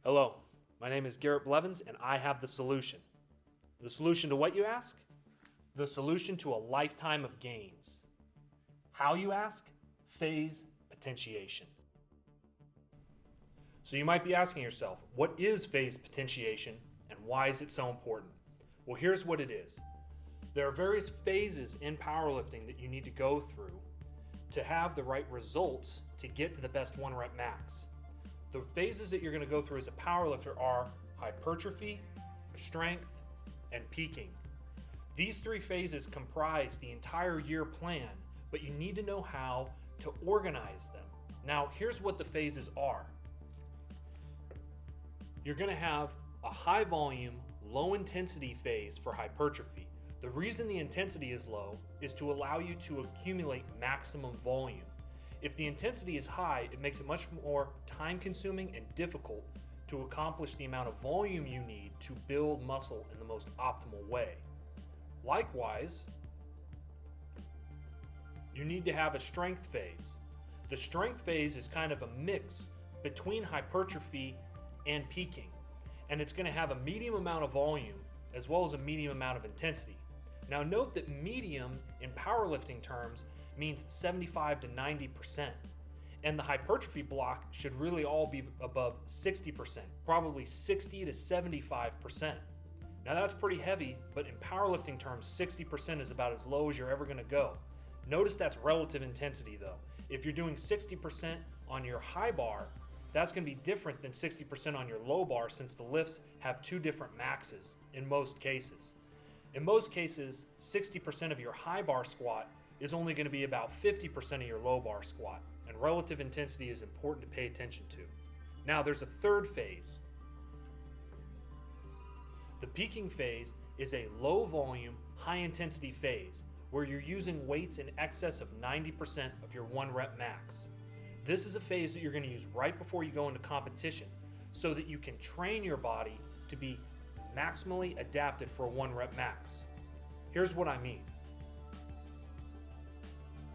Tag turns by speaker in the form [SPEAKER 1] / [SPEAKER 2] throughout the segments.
[SPEAKER 1] Hello, my name is Garrett Blevins and I have the solution. The solution to what, you ask? The solution to a lifetime of gains. How, you ask? Phase potentiation. So you might be asking yourself, what is phase potentiation and why is it so important? Well, here's what it is. There are various phases in powerlifting that you need to go through to have the right results to get to the best 1 rep max. The phases that you're going to go through as a powerlifter are hypertrophy, strength, and peaking. These 3 phases comprise the entire year plan, but you need to know how to organize them. Now, here's what the phases are. You're going to have a high volume, low intensity phase for hypertrophy. The reason the intensity is low is to allow you to accumulate maximum volume. If the intensity is high, it makes it much more time consuming and difficult to accomplish the amount of volume you need to build muscle in the most optimal way. Likewise, you need to have a strength phase. The strength phase is kind of a mix between hypertrophy and peaking, and it's going to have a medium amount of volume as well as a medium amount of intensity. Now note that medium in powerlifting terms means 75 to 90%, and the hypertrophy block should really all be above 60%, probably 60 to 75%. Now that's pretty heavy, but in powerlifting terms, 60% is about as low as you're ever going to go. Notice that's relative intensity though. If you're doing 60% on your high bar, that's going to be different than 60% on your low bar, since the lifts have 2 different maxes in most cases. In most cases, 60% of your high bar squat is only going to be about 50% of your low bar squat, and relative intensity is important to pay attention to. Now there's a third phase. The peaking phase is a low volume, high intensity phase where you're using weights in excess of 90% of your 1 rep max. This is a phase that you're going to use right before you go into competition so that you can train your body to be maximally adapted for a 1 rep max. Here's what I mean.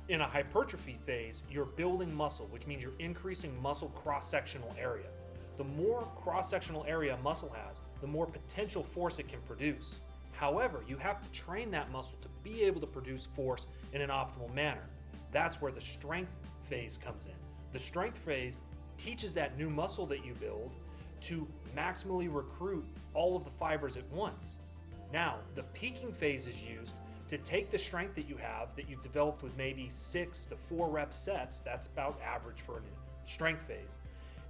[SPEAKER 1] In a hypertrophy phase, you're building muscle, which means you're increasing muscle cross-sectional area. The more cross-sectional area a muscle has, the more potential force it can produce. However, you have to train that muscle to be able to produce force in an optimal manner. That's where the strength phase comes in. The strength phase teaches that new muscle that you build to maximally recruit all of the fibers at once. Now, the peaking phase is used to take the strength that you have, that you've developed with maybe 6 to 4 rep sets, that's about average for a strength phase.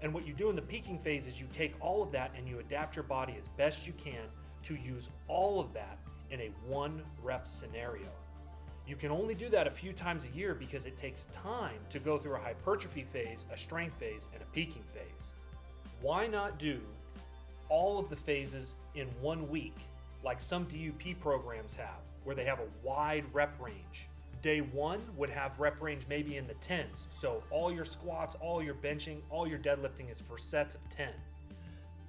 [SPEAKER 1] And what you do in the peaking phase is you take all of that and you adapt your body as best you can to use all of that in a 1 rep scenario. You can only do that a few times a year because it takes time to go through a hypertrophy phase, a strength phase, and a peaking phase. Why not do all of the phases in 1 week, like some DUP programs have, where they have a wide rep range? Day 1 would have rep range maybe in the 10s, so all your squats, all your benching, all your deadlifting is for sets of 10.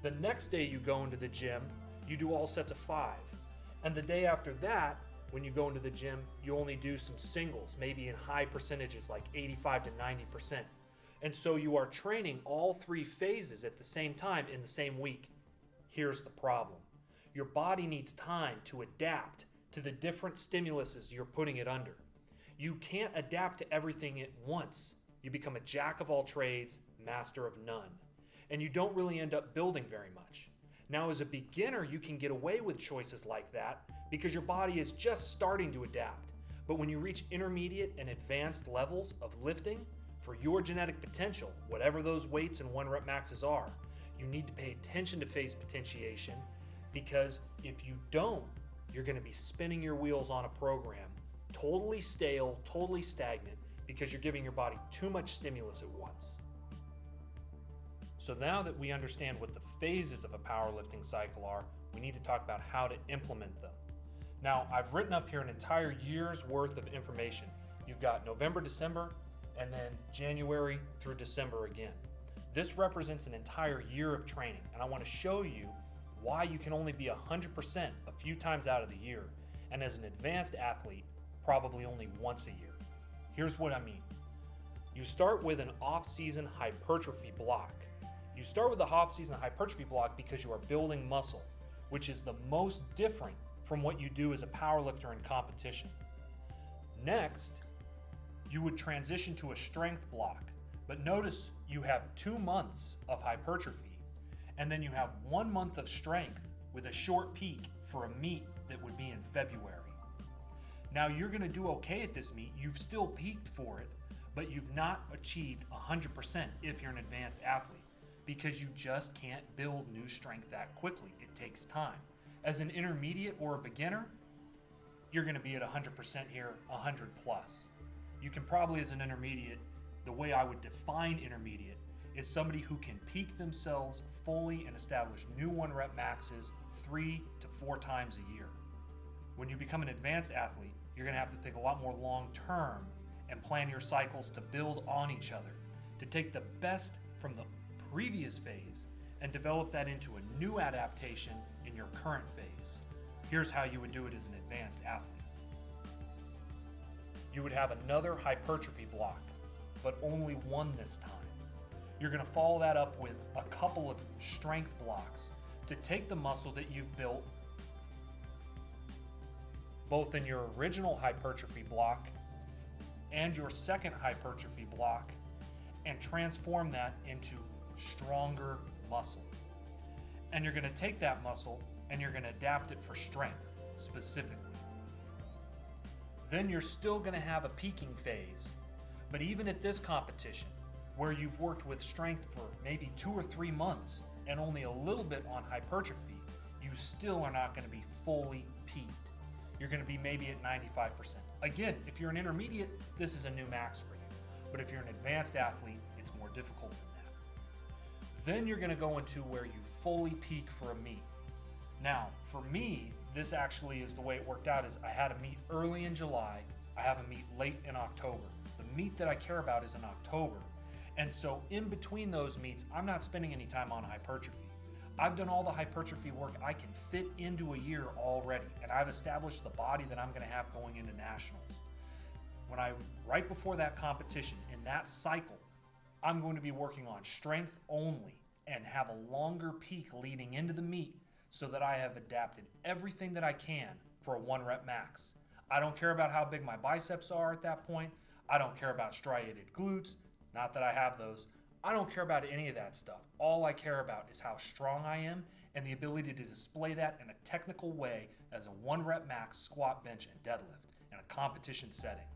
[SPEAKER 1] The next day you go into the gym, you do all sets of 5. And the day after that, when you go into the gym, you only do some singles, maybe in high percentages like 85 to 90%. And so you are training all 3 phases at the same time in the same week. Here's the problem. Your body needs time to adapt to the different stimuluses you're putting it under. You can't adapt to everything at once. You become a jack of all trades, master of none. And you don't really end up building very much. Now, as a beginner, you can get away with choices like that because your body is just starting to adapt. But when you reach intermediate and advanced levels of lifting, for your genetic potential, whatever those weights and 1 rep maxes are, you need to pay attention to phase potentiation, because if you don't, you're going to be spinning your wheels on a program, totally stale, totally stagnant, because you're giving your body too much stimulus at once. So now that we understand what the phases of a powerlifting cycle are, we need to talk about how to implement them. Now, I've written up here an entire year's worth of information. You've got November, December, and then January through December again. This represents an entire year of training, and I want to show you why you can only be 100% a few times out of the year, and as an advanced athlete, probably only once a year. Here's what I mean. You start with an off-season hypertrophy block. You start with the off-season hypertrophy block because you are building muscle, which is the most different from what you do as a powerlifter in competition. Next, you would transition to a strength block, but notice you have 2 months of hypertrophy, and then you have 1 month of strength with a short peak for a meet that would be in February. Now you're going to do okay at this meet. You've still peaked for it, but you've not achieved 100% if you're an advanced athlete, because you just can't build new strength that quickly. It takes time. As an intermediate or a beginner, you're going to be at 100% here, 100 plus. You can probably, as an intermediate, the way I would define intermediate is somebody who can peak themselves fully and establish new 1 rep maxes 3 to 4 times a year. When you become an advanced athlete, you're going to have to think a lot more long term and plan your cycles to build on each other, to take the best from the previous phase and develop that into a new adaptation in your current phase. Here's how you would do it as an advanced athlete. You would have another hypertrophy block, but only one this time. You're going to follow that up with a couple of strength blocks to take the muscle that you've built both in your original hypertrophy block and your second hypertrophy block and transform that into stronger muscle. And you're going to take that muscle and you're going to adapt it for strength specifically. Then you're still going to have a peaking phase, but even at this competition, where you've worked with strength for maybe 2 or 3 months and only a little bit on hypertrophy, you still are not going to be fully peaked. You're going to be maybe at 95%. Again, if you're an intermediate, this is a new max for you. But if you're an advanced athlete, it's more difficult than that. Then you're going to go into where you fully peak for a meet. Now, for me, this actually is the way it worked out is I had a meet early in July. I have a meet late in October. The meet that I care about is in October. And so in between those meets, I'm not spending any time on hypertrophy. I've done all the hypertrophy work I can fit into a year already, and I've established the body that I'm going to have going into nationals. Right before that competition, in that cycle, I'm going to be working on strength only and have a longer peak leading into the meet so that I have adapted everything that I can for a 1 rep max. I don't care about how big my biceps are at that point. I don't care about striated glutes, not that I have those. I don't care about any of that stuff. All I care about is how strong I am and the ability to display that in a technical way as a 1 rep max squat, bench, and deadlift in a competition setting.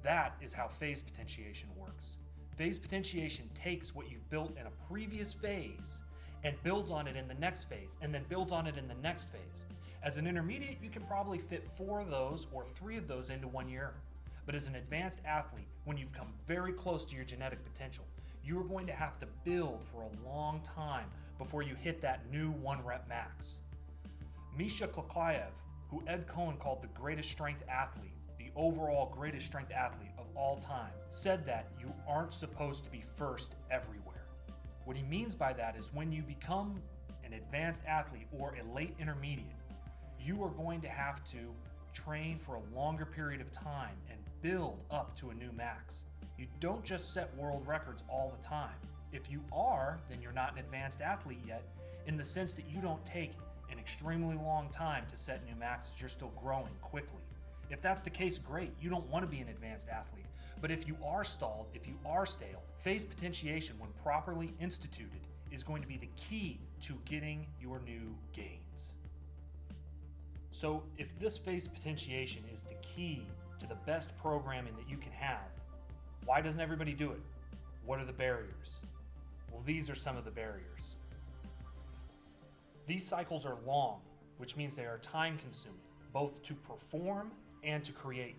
[SPEAKER 1] That is how phase potentiation works. Phase potentiation takes what you've built in a previous phase and builds on it in the next phase, and then builds on it in the next phase. As an intermediate, you can probably fit 4 of those or 3 of those into 1 year. But as an advanced athlete, when you've come very close to your genetic potential, you are going to have to build for a long time before you hit that new 1 rep max. Misha Klaklayev, who Ed Cohen called the greatest strength athlete, the overall greatest strength athlete of all time, said that you aren't supposed to be first everywhere. What he means by that is when you become an advanced athlete or a late intermediate, you are going to have to train for a longer period of time and build up to a new max. You don't just set world records all the time. If you are, then you're not an advanced athlete yet, in the sense that you don't take an extremely long time to set new maxes. You're still growing quickly. If that's the case, great. You don't want to be an advanced athlete. But if you are stalled, if you are stale, phase potentiation, when properly instituted, is going to be the key to getting your new gains. So if this phase potentiation is the key to the best programming that you can have, why doesn't everybody do it? What are the barriers? Well, these are some of the barriers. These cycles are long, which means they are time consuming, both to perform and to create.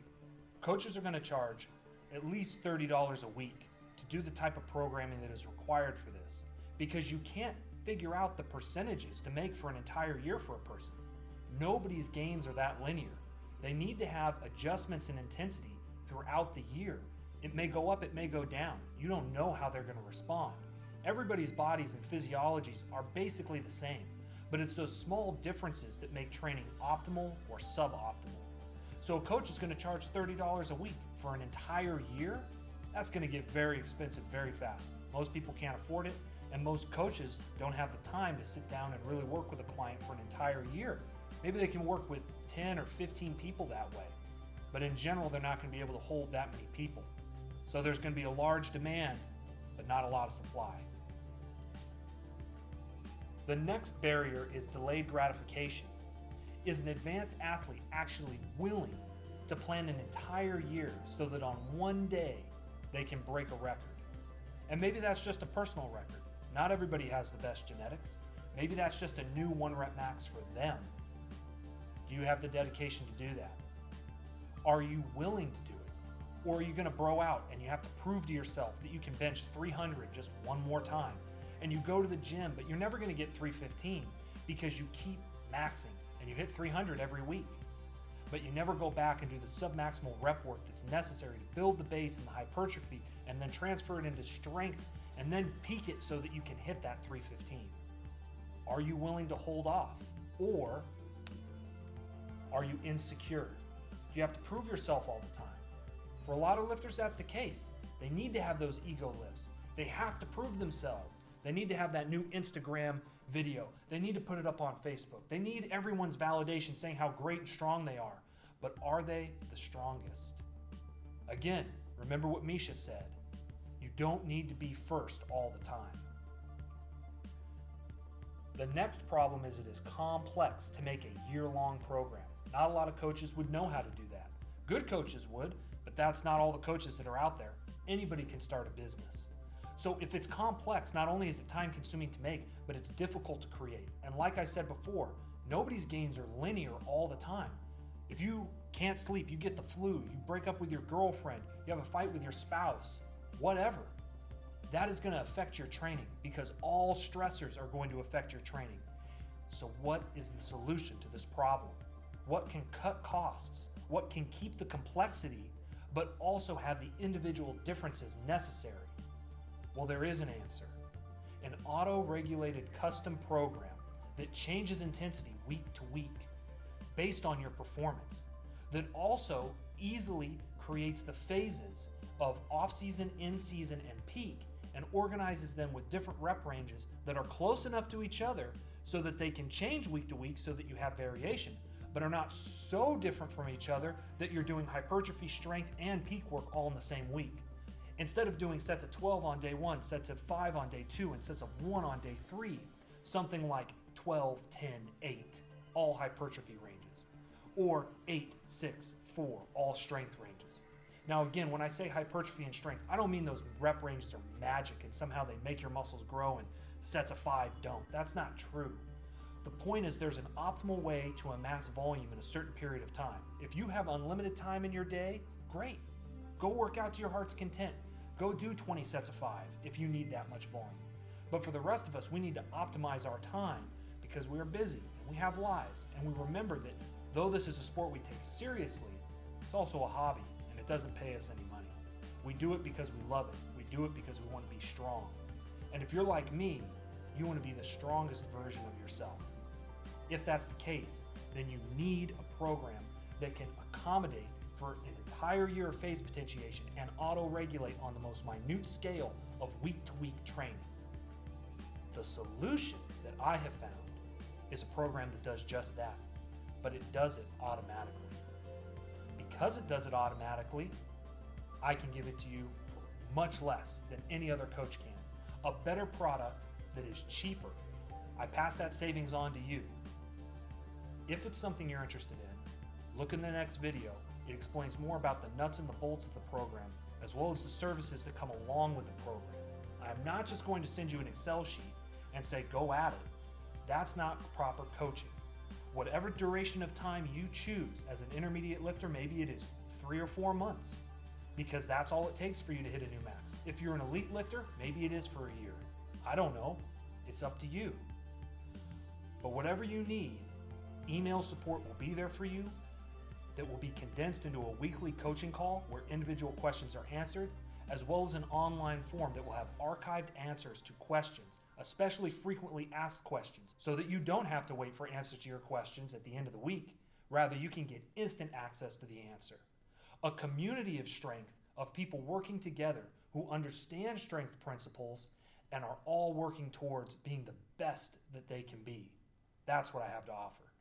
[SPEAKER 1] Coaches are going to charge at least $30 a week to do the type of programming that is required for this, because you can't figure out the percentages to make for an entire year for a person. Nobody's gains are that linear. They need to have adjustments in intensity throughout the year. It may go up, it may go down. You don't know how they're going to respond. Everybody's bodies and physiologies are basically the same, but it's those small differences that make training optimal or suboptimal. So a coach is going to charge $30 a week for an entire year. That's going to get very expensive very fast. Most people can't afford it, And most coaches don't have the time to sit down and really work with a client for an entire year. Maybe they can work with 10 or 15 people that way. But in general, they're not going to be able to hold that many people. So there's going to be a large demand, but not a lot of supply. The next barrier is delayed gratification. Is an advanced athlete actually willing to plan an entire year so that on one day they can break a record? And maybe that's just a personal record. Not everybody has the best genetics. Maybe that's just a new 1 rep max for them. Do you have the dedication to do that? Are you willing to do it? Or are you going to bro out and you have to prove to yourself that you can bench 300 just one more time? And you go to the gym, but you're never going to get 315 because you keep maxing and you hit 300 every week. But you never go back and do the submaximal rep work that's necessary to build the base and the hypertrophy and then transfer it into strength and then peak it so that you can hit that 315. Are you willing to hold off? Or are you insecure? Do you have to prove yourself all the time? For a lot of lifters, that's the case. They need to have those ego lifts. They have to prove themselves. They need to have that new Instagram video. They need to put it up on Facebook. They need everyone's validation saying how great and strong they are. But are they the strongest? Again, remember what Misha said. You don't need to be first all the time. The next problem is it is complex to make a year-long program. Not a lot of coaches would know how to do that. Good coaches would, but that's not all the coaches that are out there. Anybody can start a business. So if it's complex, not only is it time-consuming to make, but it's difficult to create. And like I said before, nobody's gains are linear all the time. If you can't sleep, you get the flu, you break up with your girlfriend, you have a fight with your spouse, whatever, that is going to affect your training because all stressors are going to affect your training. So what is the solution to this problem? What can cut costs? What can keep the complexity, but also have the individual differences necessary? Well, there is an answer. An auto-regulated custom program that changes intensity week to week based on your performance, that also easily creates the phases of off-season, in-season, and peak, and organizes them with different rep ranges that are close enough to each other so that they can change week to week so that you have variation, but are not so different from each other that you're doing hypertrophy, strength, and peak work all in the same week. Instead of doing sets of 12 on day 1, sets of 5 on day 2, and sets of 1 on day 3, something like 12, 10, 8, all hypertrophy ranges, or 8, 6, 4, all strength ranges. Now again, when I say hypertrophy and strength, I don't mean those rep ranges are magic and somehow they make your muscles grow and sets of 5 don't. That's not true. The point is there's an optimal way to amass volume in a certain period of time. If you have unlimited time in your day, great. Go work out to your heart's content. Go do 20 sets of 5 if you need that much volume. But for the rest of us, we need to optimize our time because we are busy and we have lives. And we remember that though this is a sport we take seriously, it's also a hobby and it doesn't pay us any money. We do it because we love it. We do it because we want to be strong. And if you're like me, you want to be the strongest version of yourself. If that's the case, then you need a program that can accommodate for an entire year of phase potentiation and auto-regulate on the most minute scale of week-to-week training. The solution that I have found is a program that does just that, but it does it automatically. Because it does it automatically, I can give it to you for much less than any other coach can. A better product that is cheaper. I pass that savings on to you. If it's something you're interested in, look in the next video. It explains more about the nuts and the bolts of the program, as well as the services that come along with the program. I'm not just going to send you an Excel sheet and say, go at it. That's not proper coaching. Whatever duration of time you choose as an intermediate lifter, maybe it is 3 or 4 months, because that's all it takes for you to hit a new max. If you're an elite lifter, maybe it is for a year. I don't know. It's up to you. But whatever you need, email support will be there for you. That will be condensed into a weekly coaching call where individual questions are answered, as well as an online form that will have archived answers to questions, especially frequently asked questions, so that you don't have to wait for answers to your questions at the end of the week. Rather, you can get instant access to the answer. A community of strength, of people working together who understand strength principles and are all working towards being the best that they can be. That's what I have to offer.